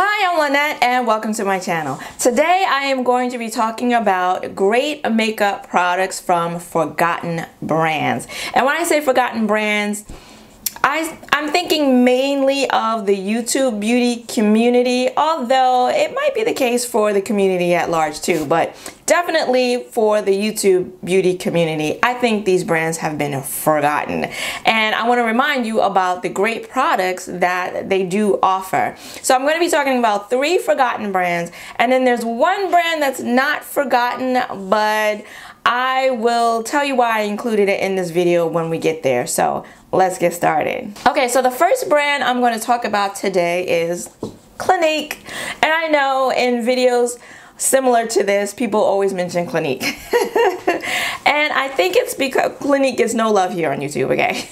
Hi, I'm Lynette and welcome to my channel. Today I am going to be talking about great makeup products from forgotten brands. And when I say forgotten brands, I'm thinking mainly of the YouTube beauty community, although it might be the case for the community at large too, but definitely for the YouTube beauty community, I think these brands have been forgotten. And I want to remind you about the great products that they do offer. So I'm going to be talking about 3 forgotten brands, and then there's one brand that's not forgotten, but I will tell you why I included it in this video when we get there. So let's get started. Okay, so the first brand I'm going to talk about today is Clinique. And I know in videos similar to this, people always mention Clinique. And I think it's because Clinique gets no love here on YouTube, okay?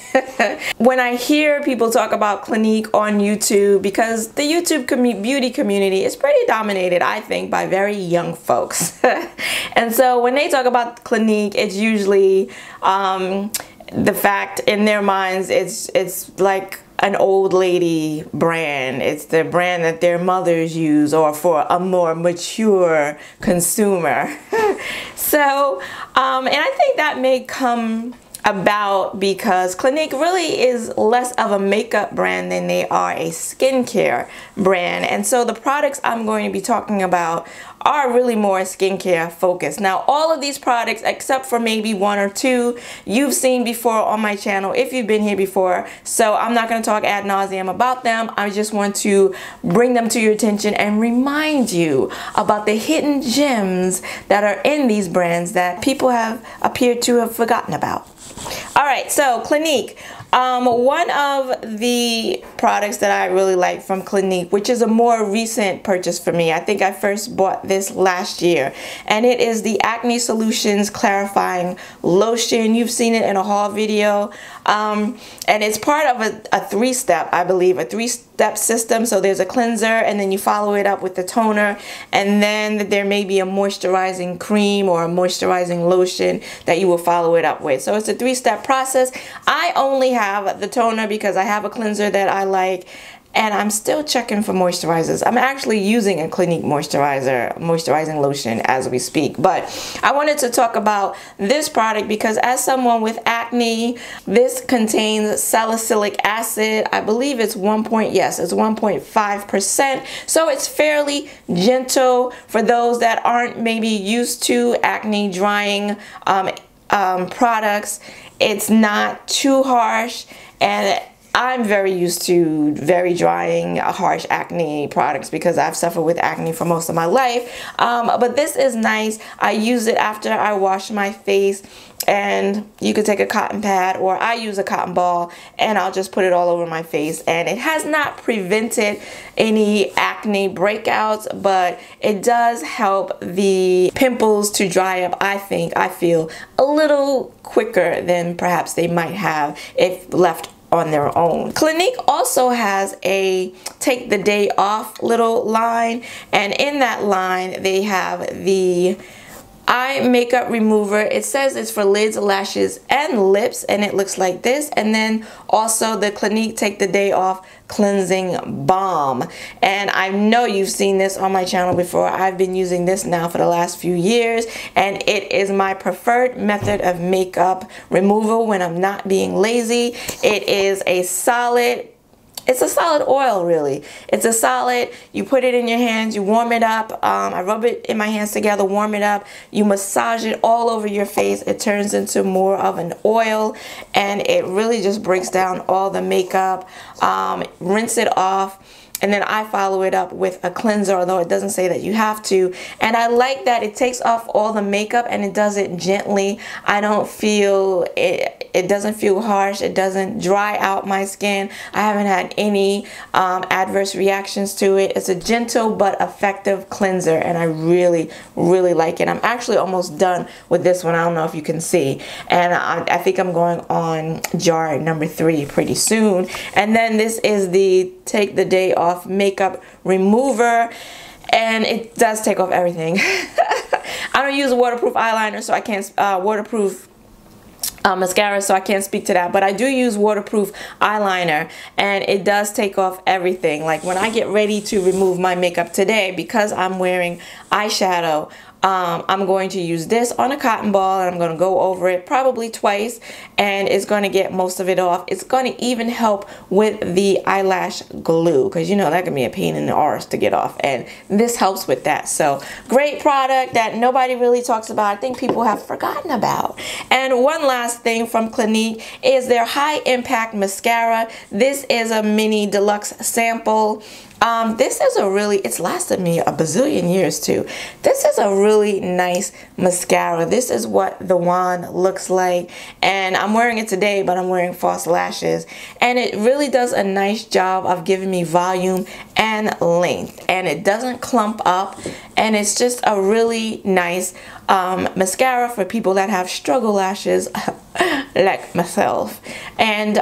When I hear people talk about Clinique on YouTube, because the YouTube beauty community is pretty dominated, I think, by very young folks. And so when they talk about Clinique, it's usually the fact in their minds it's like an old lady brand. It's the brand that their mothers use, or for a more mature consumer. So and I think that may come about because Clinique really is less of a makeup brand than they are a skincare brand, and so the products I'm going to be talking about are really more skincare focused. Now, all of these products, except for maybe 1 or 2, you've seen before on my channel if you've been here before, so I'm not going to talk ad nauseum about them. I just want to bring them to your attention and remind you about the hidden gems that are in these brands that people have appeared to have forgotten about. Alright, so Clinique. One of the products that I really like from Clinique, which is a more recent purchase for me, I think I first bought this last year, and it is the Acne Solutions Clarifying Lotion. You've seen it in a haul video, and it's part of a 3-step, I believe, a 3-step system. So there's a cleanser, and then you follow it up with the toner, and then there may be a moisturizing cream or a moisturizing lotion that you will follow it up with. So it's a 3-step process. I only have the toner because I have a cleanser that I like, and I'm still checking for moisturizers. I'm actually using a Clinique moisturizing lotion as we speak. But I wanted to talk about this product because as someone with acne, this contains salicylic acid. I believe it's 1.5%. So it's fairly gentle for those that aren't maybe used to acne drying products. It's not too harsh, and I'm very used to very drying, harsh acne products because I've suffered with acne for most of my life. But this is nice. I use it after I wash my face, and you could take a cotton pad, or I use a cotton ball, and I'll just put it all over my face, and it has not prevented any acne breakouts, but it does help the pimples to dry up, I feel a little quicker than perhaps they might have if left on their own. Clinique also has a take the day off little line, and in that line they have the eye makeup remover. It says it's for lids, lashes, and lips, and it looks like this. And then also the Clinique Take the Day Off Cleansing Balm. And I know you've seen this on my channel before. I've been using this now for the last few years, and it is my preferred method of makeup removal when I'm not being lazy. It is a solid, it's a solid oil, really. It's a solid, you put it in your hands, you warm it up. I rub it in my hands together, warm it up. You massage it all over your face. It turns into more of an oil, and it really just breaks down all the makeup. Rinse it off. And then I follow it up with a cleanser, although it doesn't say that you have to. And I like that it takes off all the makeup and it does it gently. I don't feel it doesn't feel harsh. It doesn't dry out my skin. I haven't had any adverse reactions to it. It's a gentle but effective cleanser, and I really, really like it. I'm actually almost done with this one. I don't know if you can see. And I think I'm going on jar number 3 pretty soon. And then this is the Take the Day Off makeup remover, and it does take off everything. I don't use a waterproof eyeliner, so I can't waterproof mascara, so I can't speak to that, but I do use waterproof eyeliner, and it does take off everything. Like when I get ready to remove my makeup today, because I'm wearing eyeshadow, I'm going to use this on a cotton ball, and I'm going to go over it probably twice, and it's going to get most of it off. It's going to even help with the eyelash glue, because you know that can be a pain in the arse to get off, and this helps with that. So great product that nobody really talks about. I think people have forgotten about. And one last thing from Clinique is their high impact mascara. This is a mini deluxe sample. This is a really, it's lasted me a bazillion years too. This is a really nice mascara. This is what the wand looks like, and I'm wearing it today, but I'm wearing false lashes, and it really does a nice job of giving me volume and length, and it doesn't clump up, and it's just a really nice mascara for people that have struggle lashes like myself. And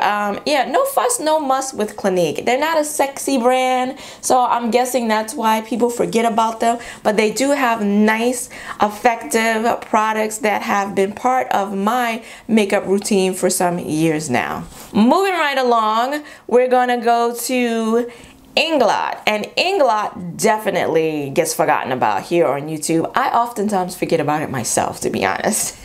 yeah, no fuss, no muss with Clinique. They're not a sexy brand, so I'm guessing that's why people forget about them, but they do have nice, effective products that have been part of my makeup routine for some years now. Moving right along, we're gonna go to Inglot, and Inglot definitely gets forgotten about here on YouTube. I oftentimes forget about it myself, to be honest.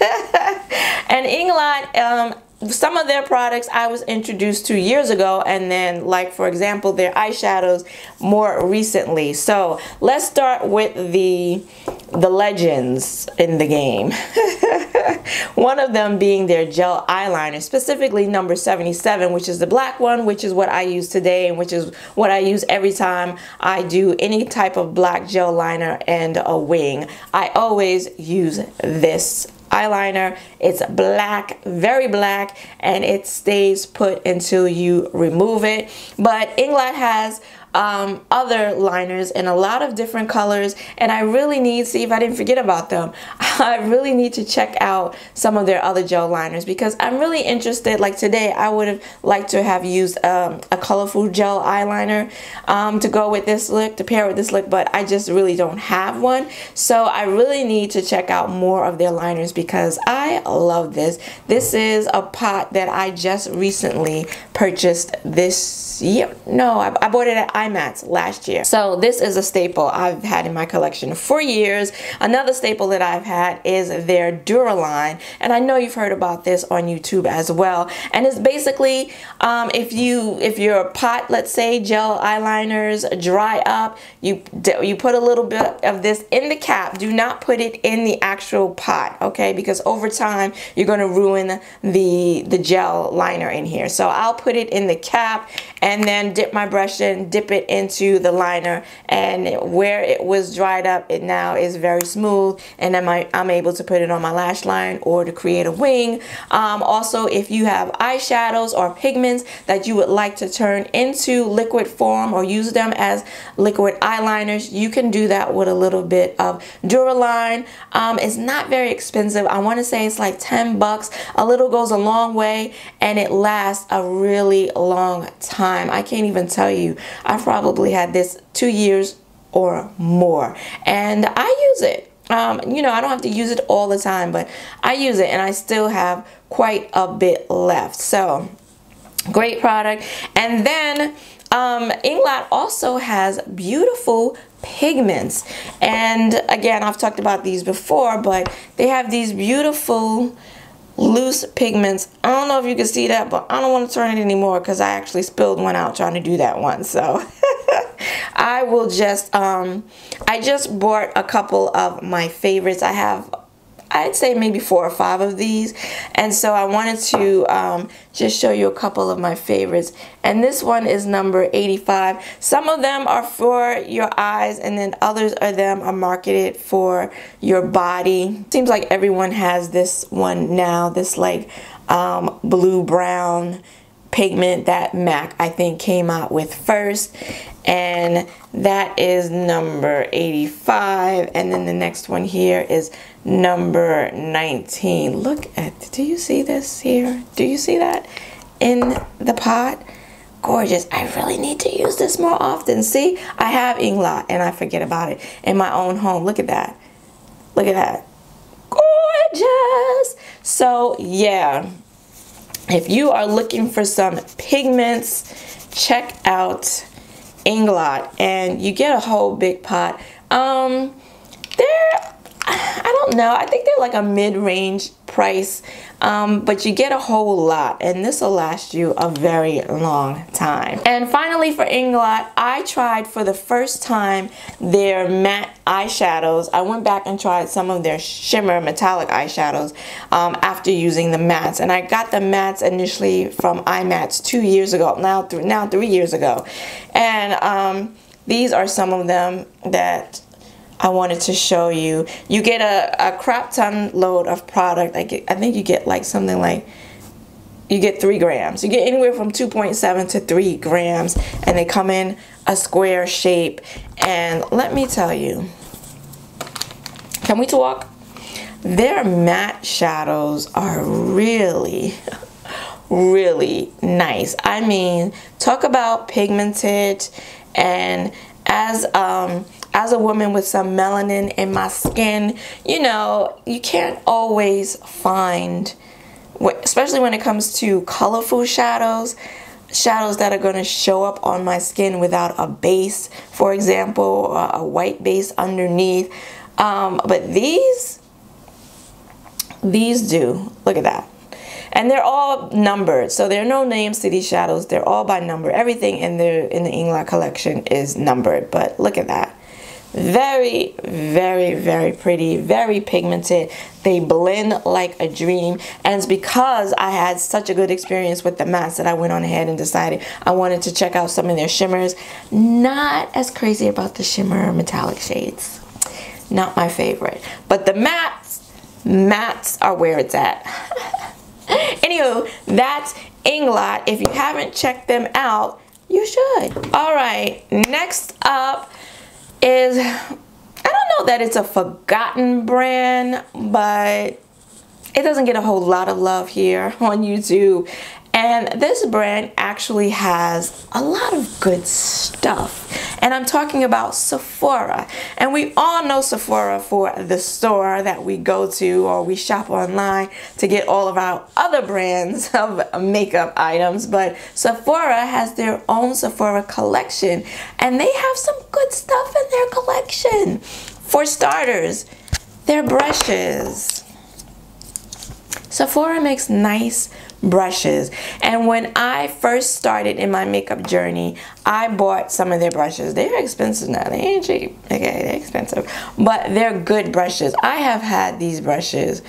And Inglot, some of their products I was introduced to years ago, and then, like for example, their eyeshadows more recently. So let's start with the legends in the game. One of them being their gel eyeliner, specifically number 77, which is the black one, which is what I use today, and which is what I use every time I do any type of black gel liner and a wing. I always use this eyeliner. It's black, very black, and it stays put until you remove it. But Inglot has other liners in a lot of different colors, and I really need, see if I didn't forget about them, I really need to check out some of their other gel liners, because I'm really interested. Like today I would have liked to have used a colorful gel eyeliner to go with this look, to pair with this look, but I just really don't have one. So I really need to check out more of their liners, because I love this. This is a pot that I just recently purchased this year. No, I bought it at IMAX last year. So this is a staple I've had in my collection for years. Another staple that I've had is their Duraline, and I know you've heard about this on YouTube as well. And it's basically if your pot, let's say gel eyeliners dry up, you put a little bit of this in the cap. Do not put it in the actual pot, okay? Because over time you're going to ruin the gel liner in here. So I'll put it in the cap and then dip my brush in, dip it into the liner, and where it was dried up, it now is very smooth, and then I'm able to put it on my lash line or to create a wing. Also, if you have eyeshadows or pigments that you would like to turn into liquid form or use them as liquid eyeliners, you can do that with a little bit of Duraline. It's not very expensive. I want to say it's like 10 bucks. A little goes a long way, and it lasts a really long time. I can't even tell you. I've probably had this 2 years or more, and I use it. You know, I don't have to use it all the time, but I use it, and I still have quite a bit left. So great product. And then Inglot also has beautiful pigments, and again, I've talked about these before, but they have these beautiful loose pigments. I don't know if you can see that, but I don't want to turn it anymore because I actually spilled one out trying to do that one. So I will just I just bought a couple of my favorites. I have, I'd say maybe 4 or 5 of these, and so I wanted to just show you a couple of my favorites. And this one is number 85. Some of them are for your eyes, and then others of them are marketed for your body. Seems like everyone has this one now, this like blue brown pigment that MAC I think came out with first, and that is number 85. And then the next one here is number 19. Look at, do you see this here? Do you see that in the pot? Gorgeous. I really need to use this more often. See, I have Inglot and I forget about it in my own home. Look at that. Look at that. Gorgeous. So yeah, if you are looking for some pigments, check out Inglot, and you get a whole big pot. I don't know, I think they're like a mid-range price, but you get a whole lot, and this will last you a very long time. And finally, for Inglot, I tried for the first time their matte eyeshadows. I went back and tried some of their shimmer metallic eyeshadows after using the mattes, and I got the mattes initially from iMats 2 years ago, now 3 years ago, and these are some of them that I wanted to show you. You get a crap ton load of product. I think you get like something like, you get 3 grams. You get anywhere from 2.7 to 3 grams, and they come in a square shape. And let me tell you, can we talk? Their matte shadows are really, really nice. I mean, talk about pigmented, and as a woman with some melanin in my skin, you know, you can't always find, especially when it comes to colorful shadows that are going to show up on my skin without a base, for example, a white base underneath. But these do. Look at that. And they're all numbered, so there are no names to these shadows. They're all by number. Everything in the Inglot collection is numbered, but look at that. Very, very, very pretty, very pigmented. They blend like a dream, and it's because I had such a good experience with the mattes that I went on ahead and decided I wanted to check out some of their shimmers. Not as crazy about the shimmer metallic shades. Not my favorite, but the mattes are where it's at. Anywho, that's Inglot. If you haven't checked them out, you should. All right, next up is, I don't know that it's a forgotten brand, but it doesn't get a whole lot of love here on YouTube. And this brand actually has a lot of good stuff. And I'm talking about Sephora. And we all know Sephora for the store that we go to or we shop online to get all of our other brands of makeup items. But Sephora has their own Sephora collection, and they have some good stuff in their collection. For starters, their brushes. Sephora makes nice brushes, and when I first started in my makeup journey, I bought some of their brushes. They're expensive now. They ain't cheap. Okay, they're expensive, but they're good brushes. I have had these brushes,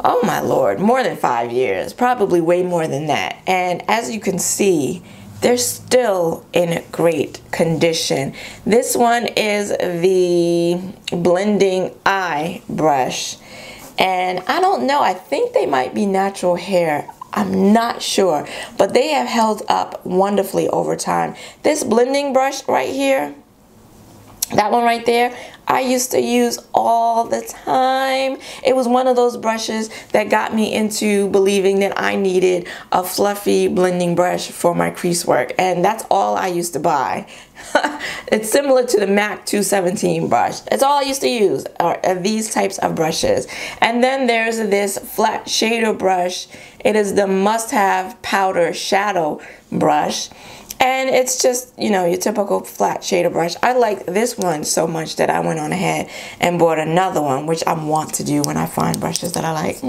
oh my lord, more than 5 years, probably way more than that. And as you can see, they're still in great condition. This one is the blending eye brush, and I don't know, I think they might be natural hair. I'm not sure, but they have held up wonderfully over time. This blending brush right here, that one right there, I used to use all the time. It was one of those brushes that got me into believing that I needed a fluffy blending brush for my crease work, and that's all I used to buy. It's similar to the MAC 217 brush. It's all I used to use, are these types of brushes. And then there's this flat shader brush. It is the must-have powder shadow brush. And it's just, you know, your typical flat shader brush. I like this one so much that I went on ahead and bought another one, which I want to do when I find brushes that I like.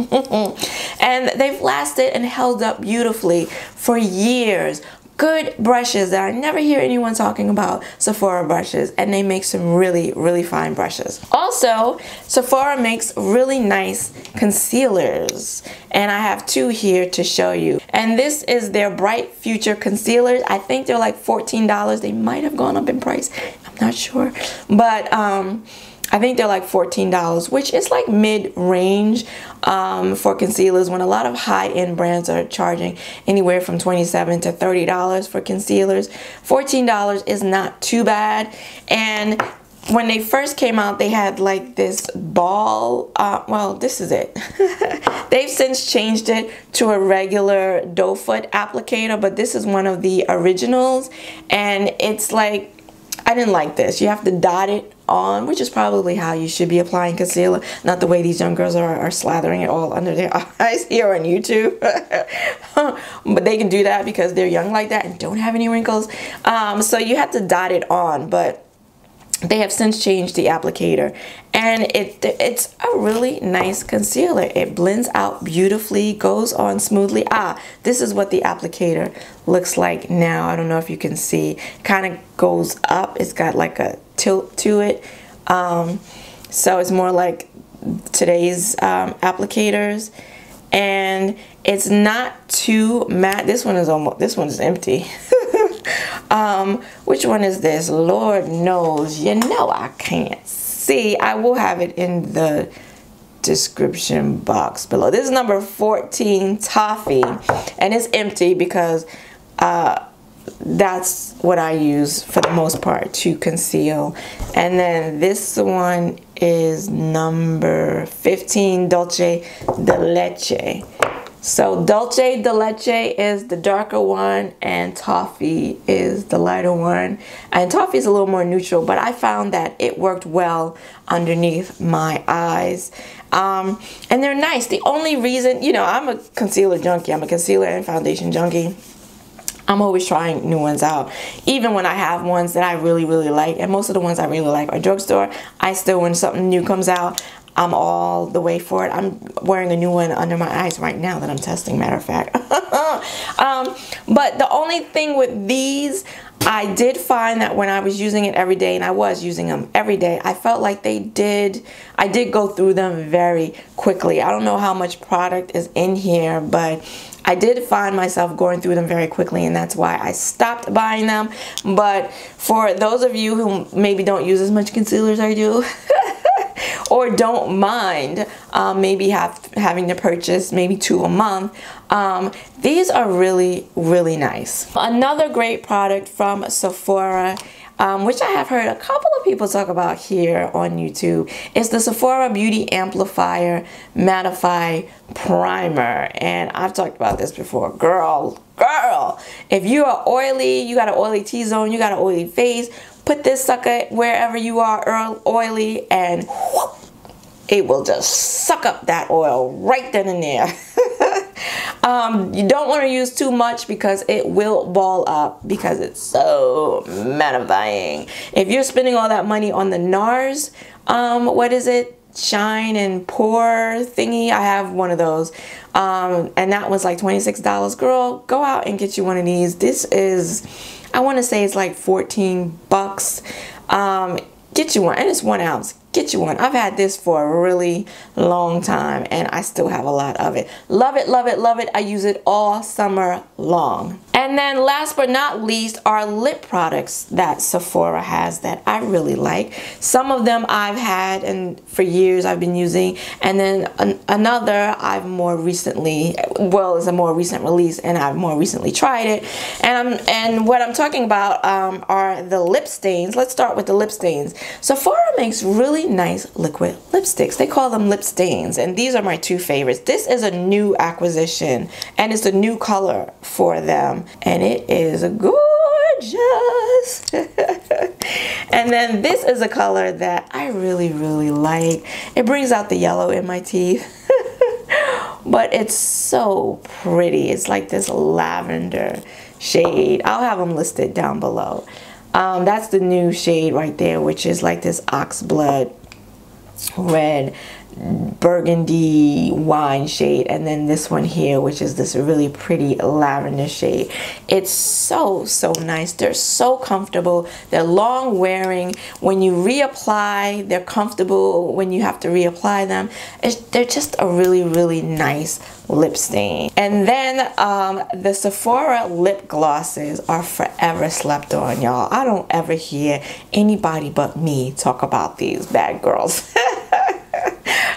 And they've lasted and held up beautifully for years. Good brushes that I never hear anyone talking about, Sephora brushes, and they make some really, really fine brushes. Also, Sephora makes really nice concealers, and I have two here to show you. And this is their Bright Future concealers. I think they're like $14. They might have gone up in price, I'm not sure, but I think they're like $14, which is like mid-range for concealers, when a lot of high-end brands are charging anywhere from $27 to $30 for concealers. $14 is not too bad. And when they first came out, they had like this ball, well, this is it. They've since changed it to a regular doe foot applicator, but this is one of the originals, and it's like, I didn't like this. You have to dot it on, which is probably how you should be applying concealer, not the way these young girls are slathering it all under their eyes here on YouTube. But they can do that because they're young like that and don't have any wrinkles. So you have to dot it on, but they have since changed the applicator, and it's a really nice concealer. It blends out beautifully, goes on smoothly. This is what the applicator looks like now. I don't know if you can see. It kind of goes up. It's got like a tilt to it. So it's more like today's applicators, and it's not too matte. This one is empty. Which one is this? Lord knows. You know I can't see. I will have it in the description box below. This is number 14 Toffee, and it's empty because that's what I use for the most part to conceal. And then this one is number 15 Dulce de Leche. So Dulce de Leche is the darker one and Toffee is the lighter one. And Toffee is a little more neutral, but I found that it worked well underneath my eyes. And they're nice. The only reason, you know, I'm a concealer junkie. I'm a concealer and foundation junkie. I'm always trying new ones out, even when I have ones that I really, really like. And most of the ones I really like are drugstore. I still, when something new comes out, I'm all the way for it. I'm wearing a new one under my eyes right now that I'm testing, matter of fact. But the only thing with these, I did find that when I was using it every day, and I was using them every day, I felt like I did go through them very quickly. I don't know how much product is in here, but I did find myself going through them very quickly, and that's why I stopped buying them. But for those of you who maybe don't use as much concealer as I do, or don't mind maybe having to purchase maybe 2 a month, these are really, really nice. Another great product from Sephora, which I have heard a couple of people talk about here on YouTube, is the Sephora Beauty Amplifier Mattify Primer. And I've talked about this before. Girl, if you are oily, you got an oily T-zone, you got an oily face, put this sucker wherever you are oily, and whoop, it will just suck up that oil right then and there. You don't want to use too much because it will ball up because it's so mattifying. If you're spending all that money on the NARS, what is it? Shine and Pour thingy. I have one of those. And that was like $26. Girl, go out and get you one of these. This is, I want to say it's like 14 bucks. Get you one, and it's 1 ounce. Get you one. I've had this for a really long time and I still have a lot of it. Love it, love it, love it. I use it all summer long. And then last but not least are lip products that Sephora has that I really like. Some of them I've had and for years I've been using, and then another I've more recently, well, it's a more recent release and I've more recently tried it. And what I'm talking about are the lip stains. Let's start with the lip stains. Sephora makes really nice liquid lipsticks. They call them lip stains, and these are my 2 favorites. This is a new acquisition and it's a new color for them, and it is gorgeous. And then this is a color that I really, really like. It brings out the yellow in my teeth. But it's so pretty. It's like this lavender shade. I'll have them listed down below. That's the new shade right there, which is like this oxblood red burgundy wine shade, and then this one here, which is this really pretty lavender shade. It's so nice. They're so comfortable. They're long wearing. When you reapply, they're comfortable when you have to reapply them. They're just a really, really nice lip stain. And then the Sephora lip glosses are forever slept on, y'all. I don't ever hear anybody but me talk about these bad girls.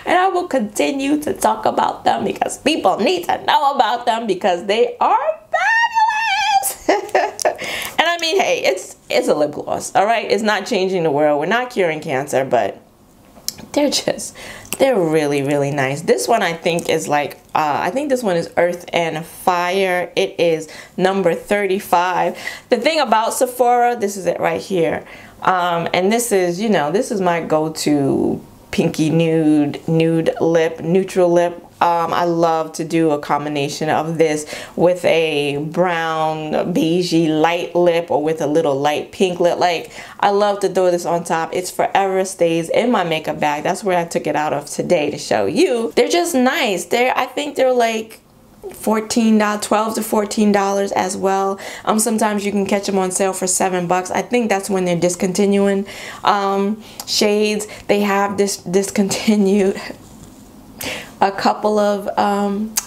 And I will continue to talk about them because people need to know about them because they are fabulous. And I mean, hey, it's a lip gloss, all right? It's not changing the world. We're not curing cancer, but they're really, really nice. This one I think is like, I think this one is Earth and Fire. It is number 35. The thing about Sephora, this is it right here. And this is, you know, this is my go-to pinky nude lip, neutral lip. I love to do a combination of this with a brown beigey light lip or with a little light pink lip. Like, I love to throw this on top. It's forever stays in my makeup bag. That's where I took it out of today to show you. They're just nice. I think they're like $12 to $14 as well. Sometimes you can catch them on sale for $7. I think that's when they're discontinuing shades. They have discontinued a couple of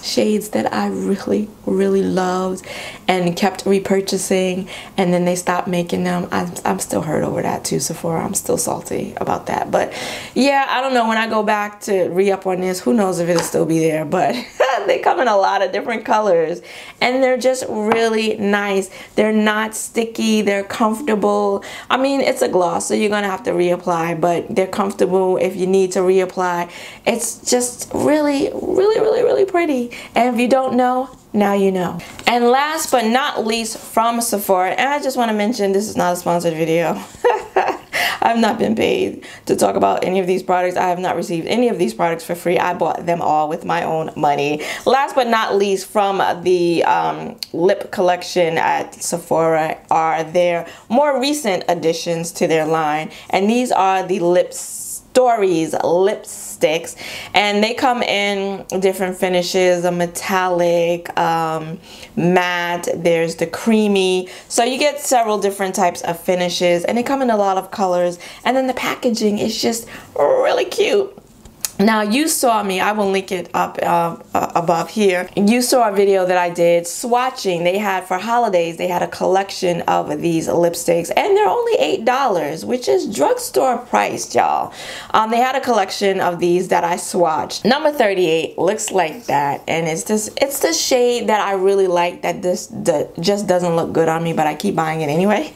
shades that I really loved and kept repurchasing, and then they stopped making them. I'm still hurt over that too, Sephora. I'm still salty about that. But yeah, I don't know, when I go back to re-up on this, who knows if it'll still be there. But they come in a lot of different colors, and they're just really nice. They're not sticky. They're comfortable. I mean, it's a gloss, so you're gonna have to reapply, but they're comfortable if you need to reapply. It's just really pretty. And if you don't know, now you know. And last but not least, from Sephora, and I just want to mention, this is not a sponsored video. I've not been paid to talk about any of these products. I have not received any of these products for free. I bought them all with my own money. Last but not least, from the lip collection at Sephora are their more recent additions to their line. And these are the Stories lipsticks, and they come in different finishes, a metallic, matte, there's the creamy, so you get several different types of finishes, and they come in a lot of colors, and then the packaging is just really cute. Now, you saw me, I will link it up above here. You saw a video that I did swatching. They had, for holidays, they had a collection of these lipsticks, and they're only $8, which is drugstore priced, y'all. They had a collection of these that I swatched. Number 38 looks like that, and it's the shade that I really like, that just doesn't look good on me, but I keep buying it anyway.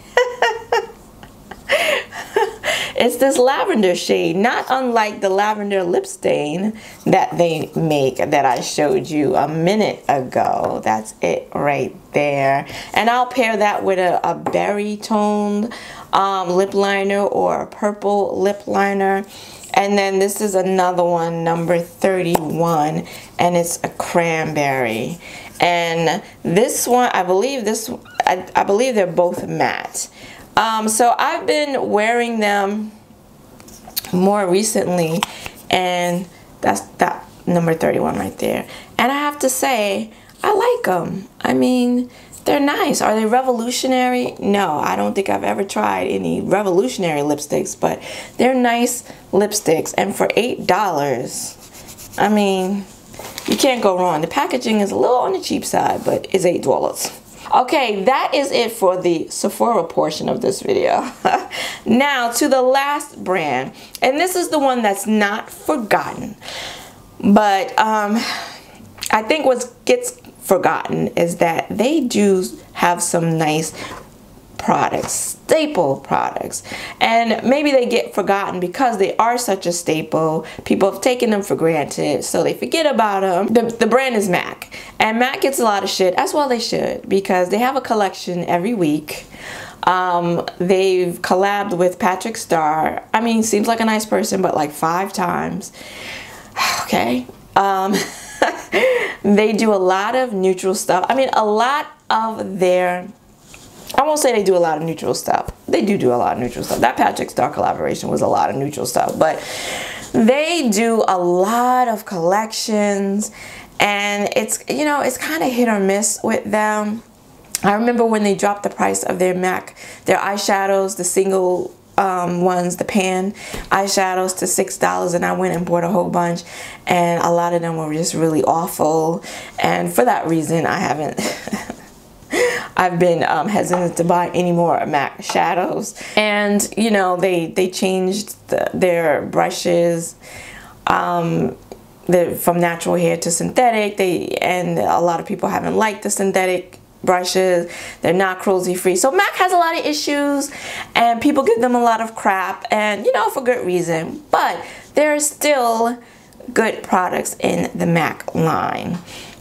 It's this lavender shade, not unlike the lavender lip stain that they make that I showed you a minute ago. That's it right there. And I'll pair that with a berry toned lip liner or a purple lip liner. And then this is another one, number 31, and it's a cranberry. And this one, I believe they're both matte. So I've been wearing them more recently, and that's that number 31 right there. And I have to say, I like them. I mean, they're nice. Are they revolutionary? No, I don't think I've ever tried any revolutionary lipsticks, but they're nice lipsticks. And for $8, I mean, you can't go wrong. The packaging is a little on the cheap side, but it's $8. Okay, that is it for the Sephora portion of this video. Now to the last brand, and this is the one that's not forgotten, but I think what gets forgotten is that they do have some nice products, staple products, and maybe they get forgotten because they are such a staple. People have taken them for granted, so they forget about them. The brand is MAC, and MAC gets a lot of shit, as well they should, because they have a collection every week. They've collabed with Patrick Starr. I mean, seems like a nice person, but like 5 times. Okay. They do a lot of neutral stuff. I mean, a lot of their, I won't say they do a lot of neutral stuff. They do a lot of neutral stuff. That Patrick Starr collaboration was a lot of neutral stuff. But they do a lot of collections. And it's, you know, it's kind of hit or miss with them. I remember when they dropped the price of their MAC, their eyeshadows, the single ones, the pan eyeshadows, to $6, and I went and bought a whole bunch, and a lot of them were just really awful. And for that reason, I haven't I've been hesitant to buy any more MAC shadows. And you know, they changed their brushes from natural hair to synthetic. And a lot of people haven't liked the synthetic brushes. They're not cruelty free. So MAC has a lot of issues, and people give them a lot of crap, and you know, for good reason. But there are still good products in the MAC line,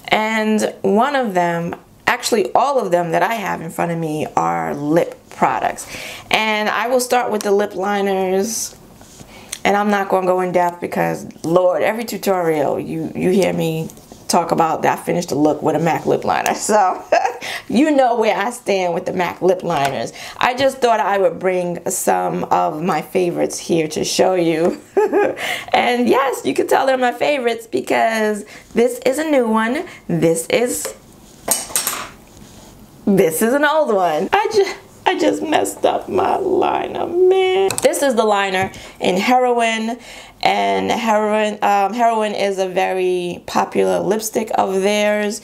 and one of them, actually all of them that I have in front of me, are lip products. And I will start with the lip liners. And I'm not going to go in depth because, Lord, every tutorial you hear me talk about that I finished a look with a MAC lip liner. So you know where I stand with the MAC lip liners. I just thought I would bring some of my favorites here to show you. And yes, you can tell they're my favorites because this is a new one. This is an old one. I just messed up my liner, man. This is the liner in Heroine, and Heroine is a very popular lipstick of theirs,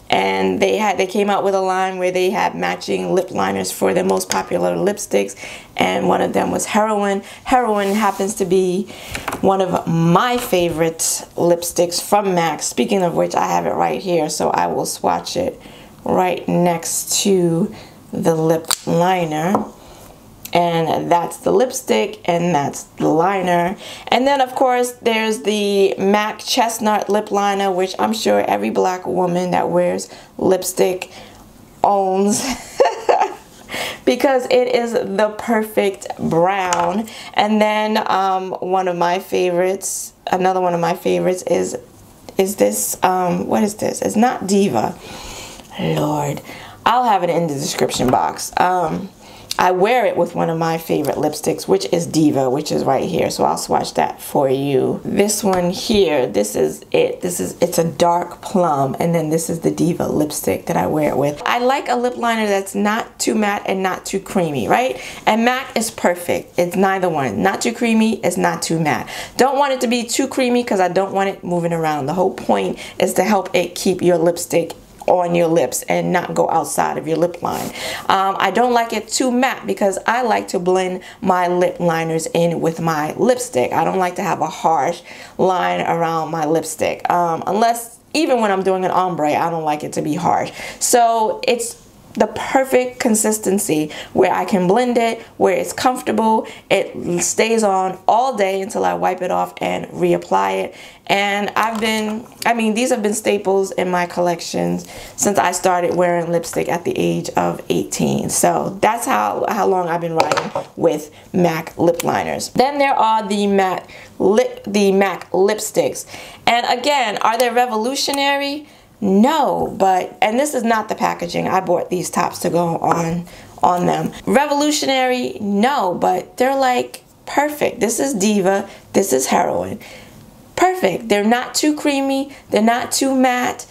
and they came out with a line where they had matching lip liners for their most popular lipsticks, and one of them was Heroine. Heroine happens to be one of my favorite lipsticks from MAC. Speaking of which, I have it right here, so I will swatch it right next to the lip liner. And that's the lipstick and that's the liner. And then of course there's the MAC Chestnut lip liner, which I'm sure every black woman that wears lipstick owns because it is the perfect brown. And then one of my favorites, another one of my favorites is this, what is this? It's not Diva. Lord, I'll have it in the description box. I wear it with one of my favorite lipsticks, which is Diva, which is right here. So I'll swatch that for you. This one here, this is it. It's a dark plum, and then this is the Diva lipstick that I wear it with. I like a lip liner that's not too matte and not too creamy, right? And MAC is perfect. It's neither one. Not too creamy, it's not too matte. Don't want it to be too creamy because I don't want it moving around. The whole point is to help it keep your lipstick on your lips and not go outside of your lip line. I don't like it too matte because I like to blend my lip liners in with my lipstick. I don't like to have a harsh line around my lipstick. Unless, even when I'm doing an ombre, I don't like it to be harsh. So it's the perfect consistency where I can blend it, where it's comfortable, it stays on all day until I wipe it off and reapply it. And these have been staples in my collections since I started wearing lipstick at the age of 18. So that's how long I've been riding with MAC lip liners. Then there are the MAC lipsticks. And again, are they revolutionary? No, and this is not the packaging. I bought these tops to go on them. Revolutionary? No, but they're like perfect. This is Diva, this is Heroine. Perfect. They're not too creamy, they're not too matte.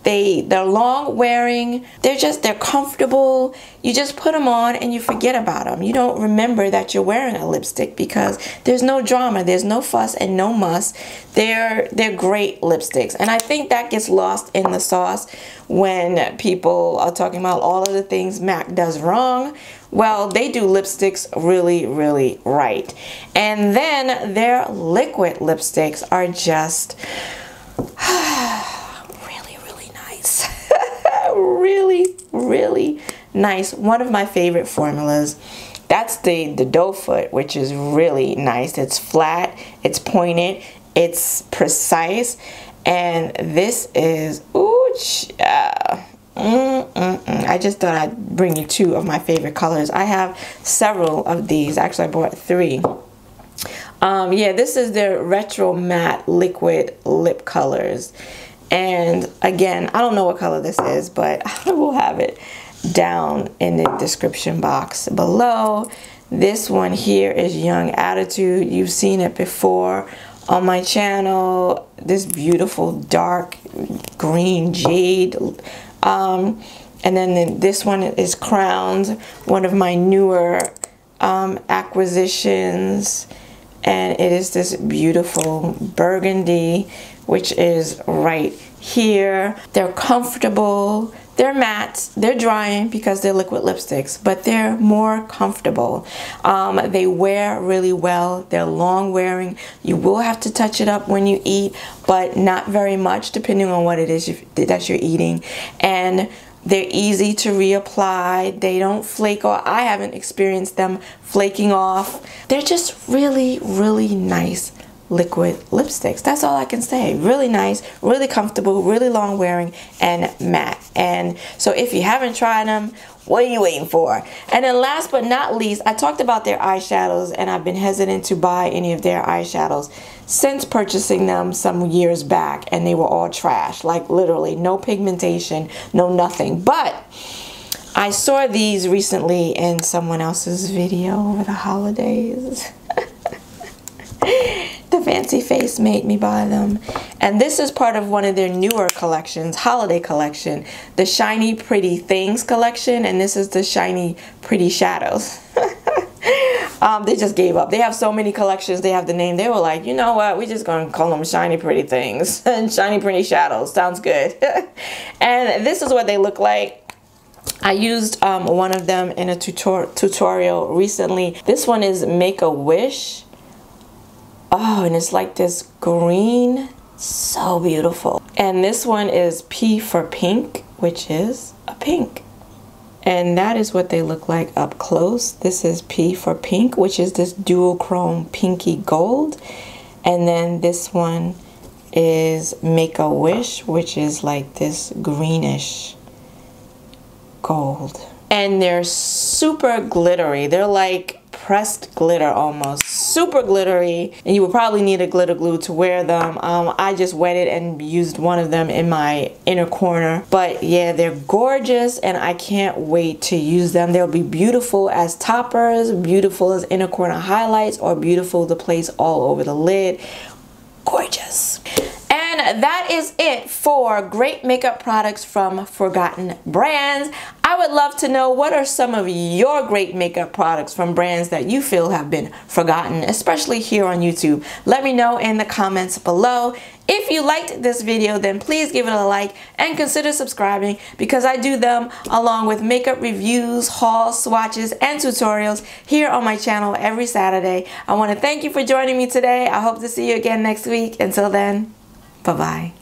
They're long wearing. They're comfortable. You just put them on and you forget about them. You don't remember that you're wearing a lipstick because there's no drama, there's no fuss and no muss. They're great lipsticks. And I think that gets lost in the sauce when people are talking about all of the things MAC does wrong. Well, they do lipsticks really, really right. And then their liquid lipsticks are just really nice. One of my favorite formulas. That's the doe foot, which is really nice. It's flat, it's pointed, it's precise, and this is I just thought I'd bring you two of my favorite colors. I have several of these. Actually, I bought 3. Yeah, this is their retro matte liquid lip colors. And again, I don't know what color this is, but I will have it down in the description box below. This one here is Young Attitude. You've seen it before on my channel. This beautiful dark green jade. And then this one is Crowned, one of my newer acquisitions. And it is this beautiful burgundy, which is right here. They're comfortable, they're matte, they're drying because they're liquid lipsticks, but they're more comfortable. They wear really well, they're long wearing. You will have to touch it up when you eat, but not very much depending on what it is that you're eating. And they're easy to reapply. They don't flake off. I haven't experienced them flaking off. They're just really, really nice liquid lipsticks. That's all I can say. Really nice, really comfortable, really long wearing, and matte. And so if you haven't tried them, what are you waiting for? And then last but not least, I talked about their eyeshadows, and I've been hesitant to buy any of their eyeshadows since purchasing them some years back, and they were all trash. Like literally no pigmentation, no nothing. But I saw these recently in someone else's video over the holidays. The fancy face made me buy them. And this is part of one of their newer collections, holiday collection, the Shiny Pretty Things collection, and this is the Shiny Pretty Shadows. They just gave up. They have so many collections, they have the name. They were like, you know what, we're just gonna call them Shiny Pretty Things and Shiny Pretty Shadows. Sounds good. And this is what they look like. I used one of them in a tutorial recently. This one is Make a Wish. Oh, and it's like this green, so beautiful. And this one is P for Pink, which is a pink. And that is what they look like up close. This is P for Pink, which is this dual chrome pinky gold. And then this one is Make a Wish, which is like this greenish gold. And they're super glittery. They're like pressed glitter almost. Super glittery, and you would probably need a glitter glue to wear them. I just wetted and used one of them in my inner corner. But yeah, they're gorgeous, and I can't wait to use them. They'll be beautiful as toppers, beautiful as inner corner highlights, or beautiful to place all over the lid. Gorgeous. And that is it for great makeup products from forgotten brands. I would love to know, what are some of your great makeup products from brands that you feel have been forgotten, especially here on YouTube. Let me know in the comments below. If you liked this video, then please give it a like and consider subscribing, because I do them along with makeup reviews, hauls, swatches, and tutorials here on my channel every Saturday. I want to thank you for joining me today. I hope to see you again next week. Until then, bye-bye.